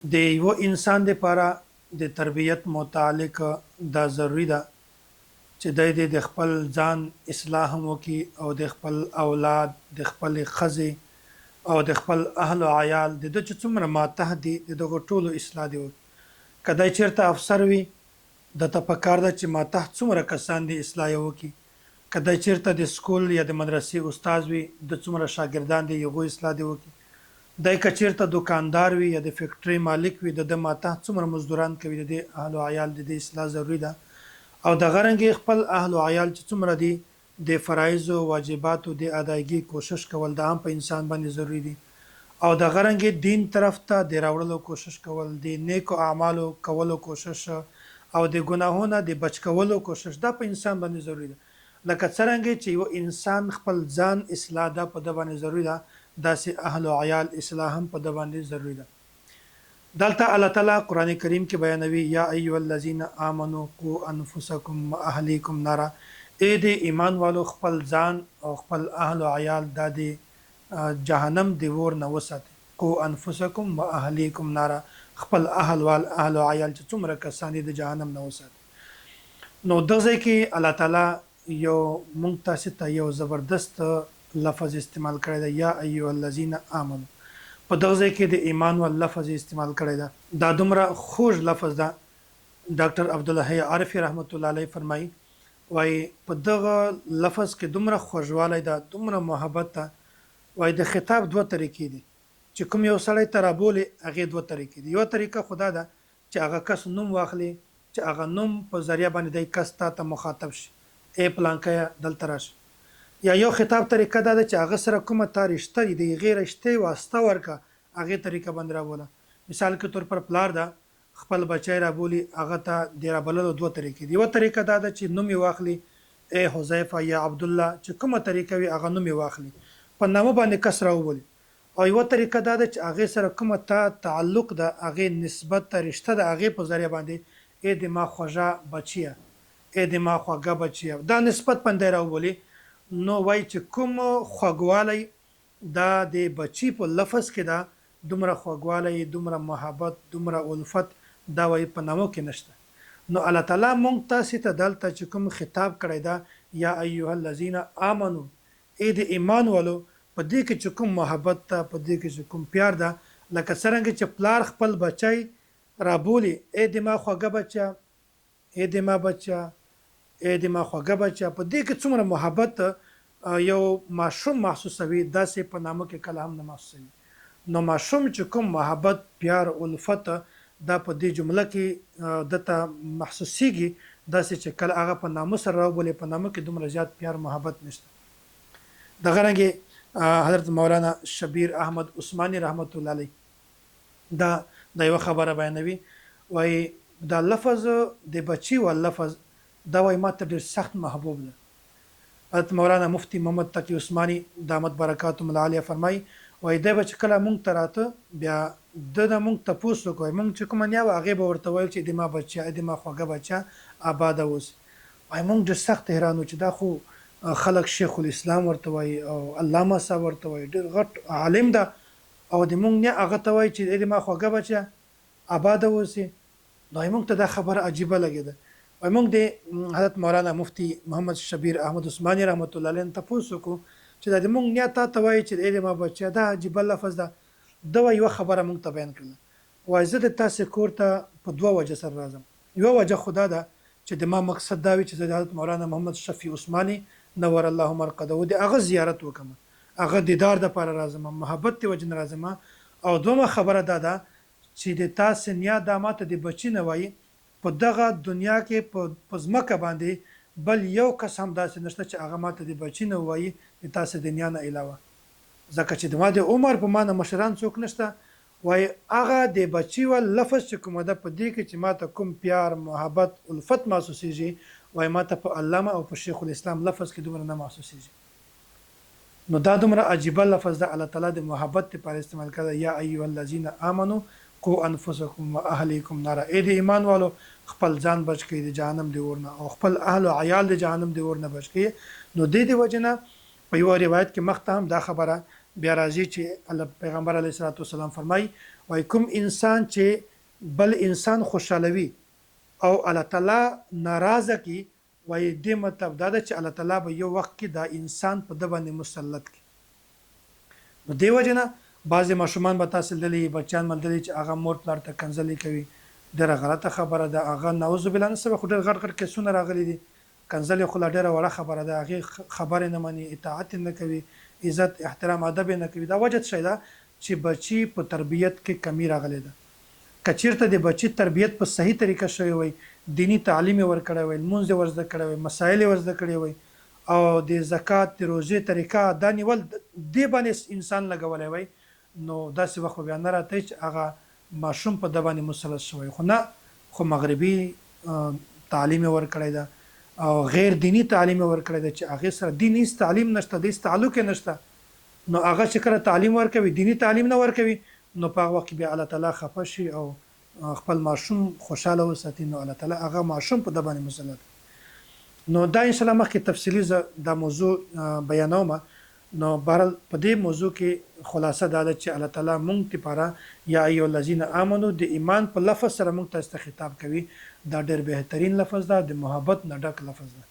د یو انسان لپاره د تربیت متعلق دا ضروری ده چې د خپل ځان اصلاح هم وکړي او د خپل اولاد د خپل ښځې او د خپل اهل او عیال د ده چې څومره ماتحت دي د دغو ټولو اصلاح دي وکړي. که دی چېرته افسر وي د ته پکار ده چې ماتحت څومره کسان دي اصلاح یې وکړي. که دی چېرته د سکول یا د مدرسې استاد وي د څومره شاګردان دي هغوی اصلاح دي وکړي. دی که چېرته دکاندار وي یا د فیکټرۍ مالک وي د ده ماتحت څومره مزدوران کوي د دې اهل و عیال د دې اصلاح ضروري ده. او دغه رنګې خپل اهل و عیال چې څومره دي د فرایضو واجباتو د ادایګي کوشش کول د هم په انسان باندې ضروري دي. او دغه رنګې دین طرف ته د راوړلو کوشش کول د نیکو اعمالو کولو کوشش او د ګناهونو د بچ کولو کوشش دا په انسان باندې ضروري ده. لکه څرنګه چې یو انسان خپل ځان اصلاح ده په ده باندې ضروري ده داسې اهل و عیال اصلاح هم په ده باندې ضروري ده. دلته الله تعالی قرآن کریم کې بیانوي یا ایها الذین آمنوا قوا انفسکم واهلیکم نارا. ای د ایمان والو خپل ځان او خپل اهل و عیال دا د جهنم د اور نه وساتئ. قوا انفسکم واهلیکم نارا، خپل اهل و عیال چې څومره کسان د جهنم نه وساتئ. نو دغه ځای کې الله تعالی یو مونږ تاسو ته یو زبردست لفظ استعمال کړی دی یا ایها الذین آمنوا. په دغه ځای کې د ایمان ول لفظ استعمال کړی ده. دا دومره خوږ لفظ ده. ډاکټر عبدالحی عارفی رحمت الله علیه فرمایي وایي په دغه لفظ کې دومره خوږوالی ده دومره محبت ده. وایي د خطاب دوه طریقې دي چې کوم یو سړی ته رابولي هغې دوه طریقې دي. یوه طریقه خو دا ده چې هغه کس نوم واخلي چې هغه نوم په ذریعه باندې دی کس تا ته مخاطب شي ای پلانکیه دلته راشه. یا یو خطاب طریقه دا ده چې هغه سره کومه تا رشته دي د هغې رشتې واسطه ورکړه هغې طریقه باندې رابوله. مثال کې طور پر پلار ده خپل بچی رابولي هغه ته د رابللو دوه طریقې دي. یوه طریقه دا ده چې نوم یې واخلي ای حذیفه یا عبدالله چې کومه طریقه وي هغه نوم یې واخلي په نامه باندې کس راوبولي. او یوه طریقه دا ده چې هغې سره کومه تا تعلق ده هغې نسبت ته رشته ده هغې په ذریعه باندې ای د ما خوږه بچیه ای د ما خوږه بچیه دا نسبت باندې راوبولي. نو وایي چې کوم خوږوالی دا د بچی په لفظ کې ده دومره خوږوالی دومره محبت دومره الفت دا وایي په نامو کې نشته. نو الله تعالی مونږ تاسې ته دلته چې کوم خطاب کړی ده یا ایها الذین آمنو ای د ایمان والو په دې کې چې کوم محبت ده په دې کې چې کوم پیار ده لکه څرنګه چې پلار خپل بچی رابولي ای د ما خوږه بچه ای د ما بچه ای د ما خوږه بچه په دې کې څومره محبت یو ماشوم محسوسوي داسې په نامه کې کله هم نه محسوسوي. نو ماشوم چې کوم محبت پیار الفت دا په دې جمله کې دته محسوسیږي داسې چې کله هغه په نامه سره راوبولي په نامه کې دومره زیات پیار محبت نشته. دغه رنګې حضرت مولانا شبیر احمد عثماني رحمت الله علیه دا یوه خبره بیانوي وایي دا لفظ د بچي و لفظ دا وایي ما ته ډېر سخت محبوب ده. حضرت مولانا مفتی محمد تقی عثماني دامت برکاتهم العالیه فرمایي وایي دی به چې کله مونږ ته راته بیا ده نه مونږ تپوس وکړي مونږ چې کومه نیا وه هغې به ورته ویل چې د ما بچه د ما خوږه بچه آباده اوسي. وایي مونږ ډېر سخت حیران وو چې دا خو خلک شیخ الاسلام ورته وایي او علامه صاحب ورته وایي ډېر غټ عالم ده او د مونږ نیا هغه ته وایي چې د ما خوږه بچه آباده اوسي. نو مونږ ته دا خبره عجیبه لګېده. وایي مونږ د حضرت مولانا مفتی محمد شبیر احمد عثماني رحمت الله علیه نه تپوس وکړو چې دا د مونږ نیا تا ته وایي چې د ما بچه دا عجیبه لفظ ده. ده وایي یوه خبره مونږ ته بیان کړله وایي زه د تاسې کور ته په دوه وجه سره راځم. یوه وجه خو دا ده چې د ما مقصد دا وي چې زه د حضرت مولانا محمد شفیع عثماني نور الله مرقده د هغه زیارت وکړم هغه دیدار دپاره راځم محبت د وجې نه راځم. او دویمه خبره دا ده چې د تاسې نیا دا ماته د بچي نه وایي په دغه دنیا کې په ځمکه باندې بل یو کس هم داسې نشته چې هغه ماته د بچي نه وایي د تاسې د نیا نه علاوه ځکه چې د ما د عمر په ما نه مشران څوک نشته. وایي هغه د بچي ول لفظ چې کومه ده په دې کې چې ماته کوم پیار محبت الفت محسوسیږي وایي ماته په علامه او په شیخ الاسلام لفظ کې دومره نه محسوسیږي. نو دا دومره عجیبه لفظ ده الله تعالی د محبت لپاره استعمال کړی یا ایها الذین آمنوا قوا انفسکم واهلیکم نارا. ای د ایمان والو خپل ځان بچ کړئ د جهنم د اور نه او خپل اهل او عیال د جهنم د اور نه بچ کړئ. نو د دې وجې نه په یوه روایت کې مخته هم دا خبره بیا راځي چې پیغمبر علیه الصلاة والسلام فرمایي وای کوم انسان چې بل انسان خوشالوي او الله تعالی ناراضه کی وای دې مطلب دا ده چې الله تعالی به یو وخت کې دا انسان په د باندې مسلط کی. نو دیو جنا بعضی ماشومان به تاسو للی بچان ملدلي چې هغه مور پلار ته کنځلې کوي ډیره غلطه خبره ده. هغه نعوذ بالله نسبه خو ډیر غټ کیسونه راغلي دي. کنځلې خو ډیره وړه خبره ده. هغه خبره نه مانی اطاعت نه کوي عزت احترام ادب نه کوي. دا وجه څه ده چې بچي په تربیت کې کمی راغلي ده. کچیرته د بچي تربیت په صحیح طریقه شوی وي دینی تعلیم ورکړی وي منځ ورزده کړی وي مسائل ورزده کړی وي او د زکات د روزې طریقه دا نیول دی باندې انسان لګولای وي نو داسې وخت بیا نه راته چې هغه ماشوم په د باندې مسلط شوی خو نه خو مغربي تعلیم ورکړی ده او غیر دینی تعلیم ورکړی ده چې هغه سره دینی تعلیم نشته د تعلق نشته نو هغه چې کله تعلیم ورکوي دینی تعلیم نه ورکوي نو په وخت بیا الله تعالی خفه شي او خپل ماشوم خوشاله وساتي نو الله تعالی هغه ماشوم په د باندې مسلط. نو دا ان شاء الله مخکې تفصیلی دا موضوع بیانوم. نو بهرحال په دې موضوع کې خلاصه دا ده چې الله تعالی مونږ لپاره یا ایو الذین آمنو د ایمان په لفظ سره مونږ ته خطاب کوي. دا ډېر بهترین لفظ ده د محبت نه ډک لفظ ده.